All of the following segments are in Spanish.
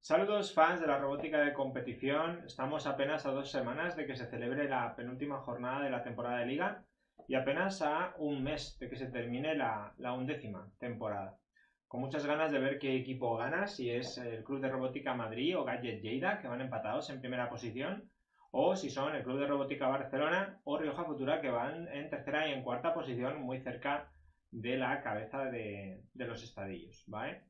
Saludos fans de la robótica de competición, estamos apenas a 2 semanas de que se celebre la penúltima jornada de la temporada de liga y apenas a un mes de que se termine la 11ª temporada. Con muchas ganas de ver qué equipo gana, si es el Club de Robótica Madrid o Gadget Lleida, que van empatados en primera posición, o si son el Club de Robótica Barcelona o Rioja Futura, que van en tercera y en cuarta posición, muy cerca de la cabeza de los estadillos, ¿vale?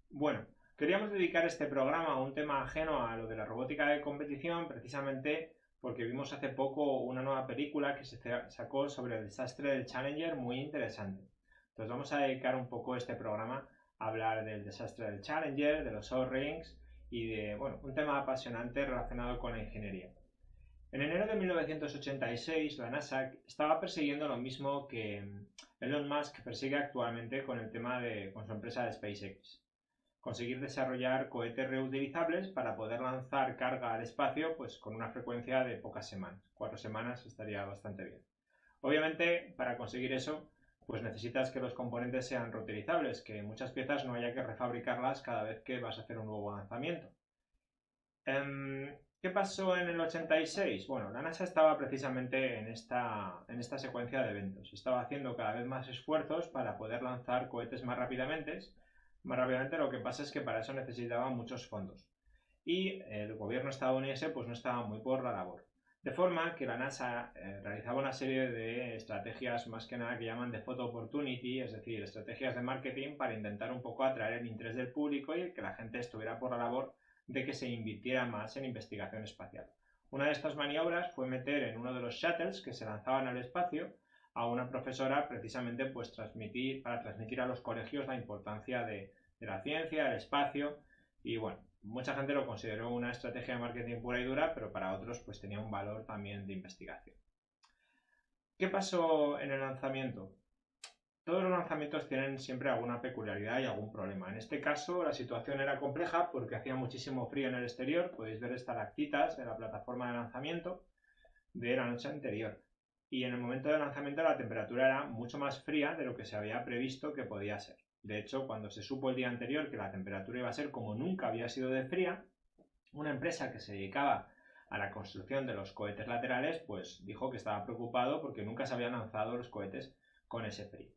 Bueno, queríamos dedicar este programa a un tema ajeno a lo de la robótica de competición, precisamente porque vimos hace poco una nueva película que se sacó sobre el desastre del Challenger, muy interesante. Entonces vamos a dedicar un poco este programa a hablar del desastre del Challenger, de los O-Rings y de, bueno, un tema apasionante relacionado con la ingeniería. En enero de 1986, la NASA estaba persiguiendo lo mismo que Elon Musk persigue actualmente con el tema con su empresa de SpaceX. Conseguir desarrollar cohetes reutilizables para poder lanzar carga al espacio pues con una frecuencia de pocas semanas. 4 semanas estaría bastante bien. Obviamente, para conseguir eso, pues necesitas que los componentes sean reutilizables, que muchas piezas no haya que refabricarlas cada vez que vas a hacer un nuevo lanzamiento. ¿Qué pasó en el 86? Bueno, la NASA estaba precisamente en esta secuencia de eventos. Estaba haciendo cada vez más esfuerzos para poder lanzar cohetes más rápidamente. Lo que pasa es que para eso necesitaba muchos fondos. Y el gobierno estadounidense pues no estaba muy por la labor. De forma que la NASA realizaba una serie de estrategias más que nada que llaman de photo opportunity, es decir, estrategias de marketing para intentar un poco atraer el interés del público y que la gente estuviera por la labor de que se invirtiera más en investigación espacial. Una de estas maniobras fue meter en uno de los shuttles que se lanzaban al espacio a una profesora precisamente pues para transmitir a los colegios la importancia de la ciencia, el espacio y bueno, mucha gente lo consideró una estrategia de marketing pura y dura, pero para otros pues tenía un valor también de investigación. ¿Qué pasó en el lanzamiento? Todos los lanzamientos tienen siempre alguna peculiaridad y algún problema. En este caso la situación era compleja porque hacía muchísimo frío en el exterior. Podéis ver estalactitas de la plataforma de lanzamiento de la noche anterior. Y en el momento del lanzamiento la temperatura era mucho más fría de lo que se había previsto que podía ser. De hecho, cuando se supo el día anterior que la temperatura iba a ser como nunca había sido de fría, una empresa que se dedicaba a la construcción de los cohetes laterales, pues dijo que estaba preocupado porque nunca se habían lanzado los cohetes con ese frío.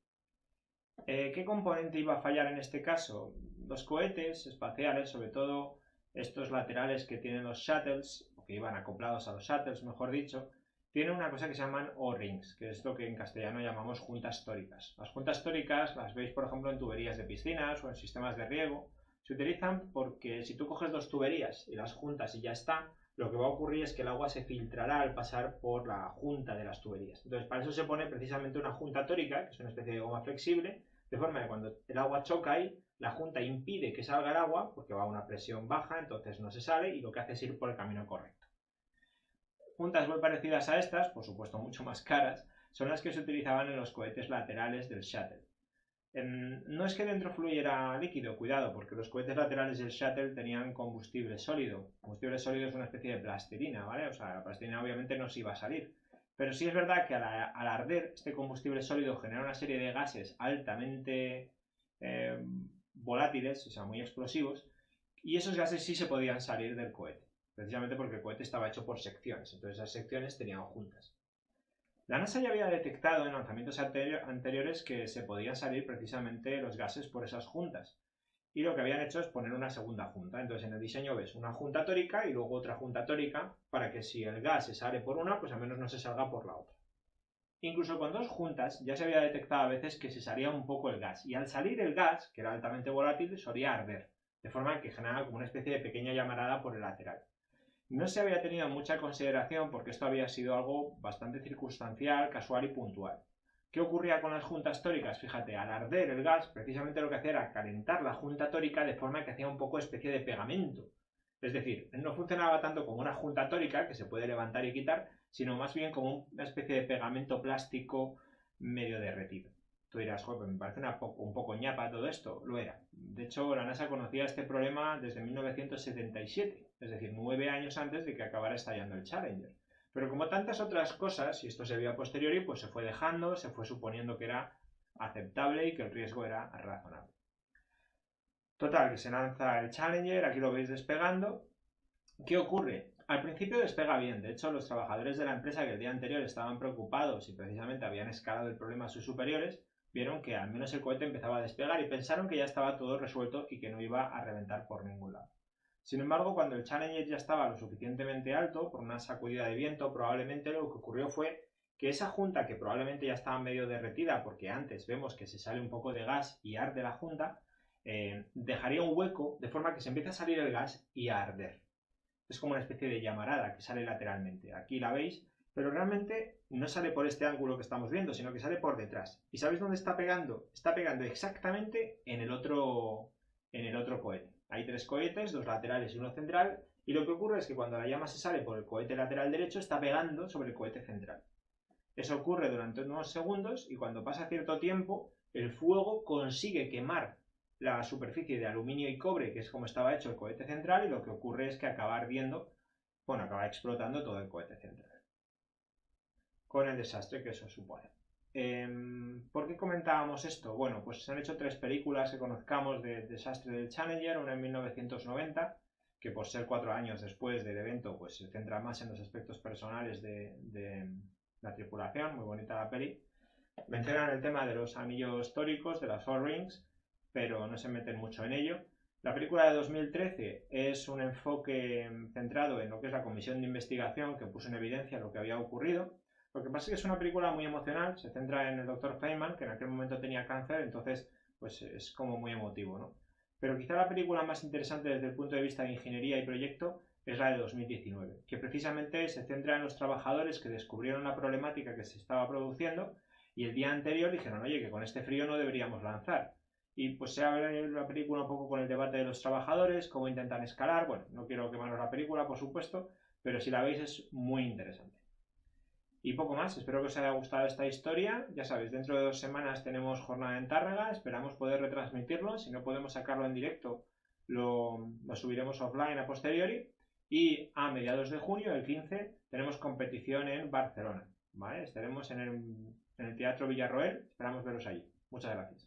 ¿Qué componente iba a fallar en este caso? Los cohetes espaciales, sobre todo estos laterales que tienen los shuttles, o que iban acoplados a los shuttles, mejor dicho, tienen una cosa que se llaman O-rings, que es lo que en castellano llamamos juntas tóricas. Las juntas tóricas las veis, por ejemplo, en tuberías de piscinas o en sistemas de riego. Se utilizan porque si tú coges dos tuberías y las juntas y ya está, lo que va a ocurrir es que el agua se filtrará al pasar por la junta de las tuberías. Entonces, para eso se pone precisamente una junta tórica, que es una especie de goma flexible, de forma que cuando el agua choca ahí, la junta impide que salga el agua, porque va a una presión baja, entonces no se sale y lo que hace es ir por el camino correcto. Juntas muy parecidas a estas, por supuesto mucho más caras, son las que se utilizaban en los cohetes laterales del shuttle. No es que dentro fluyera líquido, cuidado, porque los cohetes laterales del shuttle tenían combustible sólido. Combustible sólido es una especie de plastilina, ¿vale? O sea, la plastilina obviamente no se iba a salir. Pero sí es verdad que al arder este combustible sólido genera una serie de gases altamente volátiles, o sea, muy explosivos, y esos gases sí se podían salir del cohete, precisamente porque el cohete estaba hecho por secciones, entonces esas secciones tenían juntas. La NASA ya había detectado en lanzamientos anteriores que se podían salir precisamente los gases por esas juntas. Y lo que habían hecho es poner una segunda junta. Entonces en el diseño ves una junta tórica y luego otra junta tórica para que si el gas se sale por una, pues al menos no se salga por la otra. Incluso con dos juntas ya se había detectado a veces que se salía un poco el gas. Y al salir el gas, que era altamente volátil, solía arder. De forma que generaba como una especie de pequeña llamarada por el lateral. No se había tenido mucha consideración porque esto había sido algo bastante circunstancial, casual y puntual. ¿Qué ocurría con las juntas tóricas? Fíjate, al arder el gas, precisamente lo que hacía era calentar la junta tórica de forma que hacía un poco especie de pegamento. Es decir, no funcionaba tanto como una junta tórica que se puede levantar y quitar, sino más bien como una especie de pegamento plástico medio derretido. Tú dirás, joder, pues me parece un poco ñapa todo esto. Lo era. De hecho, la NASA conocía este problema desde 1977, es decir, 9 años antes de que acabara estallando el Challenger. Pero como tantas otras cosas, y esto se vio a posteriori, pues se fue dejando, se fue suponiendo que era aceptable y que el riesgo era razonable. Total, que se lanza el Challenger, aquí lo veis despegando. ¿Qué ocurre? Al principio despega bien, de hecho los trabajadores de la empresa que el día anterior estaban preocupados y precisamente habían escalado el problema a sus superiores, vieron que al menos el cohete empezaba a despegar y pensaron que ya estaba todo resuelto y que no iba a reventar por ningún lado. Sin embargo, cuando el Challenger ya estaba lo suficientemente alto, por una sacudida de viento, probablemente lo que ocurrió fue que esa junta, que probablemente ya estaba medio derretida, porque antes vemos que se sale un poco de gas y arde la junta, dejaría un hueco de forma que se empieza a salir el gas y a arder. Es como una especie de llamarada que sale lateralmente. Aquí la veis, pero realmente no sale por este ángulo que estamos viendo, sino que sale por detrás. ¿Y sabéis dónde está pegando? Está pegando exactamente en el otro cohete. Hay 3 cohetes, 2 laterales y 1 central, y lo que ocurre es que cuando la llama se sale por el cohete lateral derecho, está pegando sobre el cohete central. Eso ocurre durante unos segundos y cuando pasa cierto tiempo, el fuego consigue quemar la superficie de aluminio y cobre, que es como estaba hecho el cohete central, y lo que ocurre es que acaba ardiendo, bueno, acaba explotando todo el cohete central, con el desastre que eso supone. ¿Por qué comentábamos esto? Bueno, pues se han hecho 3 películas que conozcamos del desastre del Challenger, una en 1990, que por ser 4 años después del evento, pues se centra más en los aspectos personales de la tripulación, muy bonita la peli. Mencionan el tema de los anillos tóricos, de las Four Rings, pero no se meten mucho en ello. La película de 2013 es un enfoque centrado en lo que es la comisión de investigación que puso en evidencia lo que había ocurrido. Lo que pasa es que es una película muy emocional, se centra en el Dr. Feynman, que en aquel momento tenía cáncer, entonces pues es como muy emotivo, ¿no? Pero quizá la película más interesante desde el punto de vista de ingeniería y proyecto es la de 2019, que precisamente se centra en los trabajadores que descubrieron la problemática que se estaba produciendo y el día anterior dijeron, oye, que con este frío no deberíamos lanzar. Y pues se abre la película un poco con el debate de los trabajadores, cómo intentan escalar. Bueno, no quiero quemaros la película, por supuesto, pero si la veis es muy interesante. Y poco más, espero que os haya gustado esta historia. Ya sabéis, dentro de 2 semanas tenemos jornada en Tárrega, esperamos poder retransmitirlo. Si no podemos sacarlo en directo, lo subiremos offline a posteriori. Y a mediados de junio, el 15, tenemos competición en Barcelona. ¿Vale? Estaremos en el Teatro Villarroel, esperamos veros allí. Muchas gracias.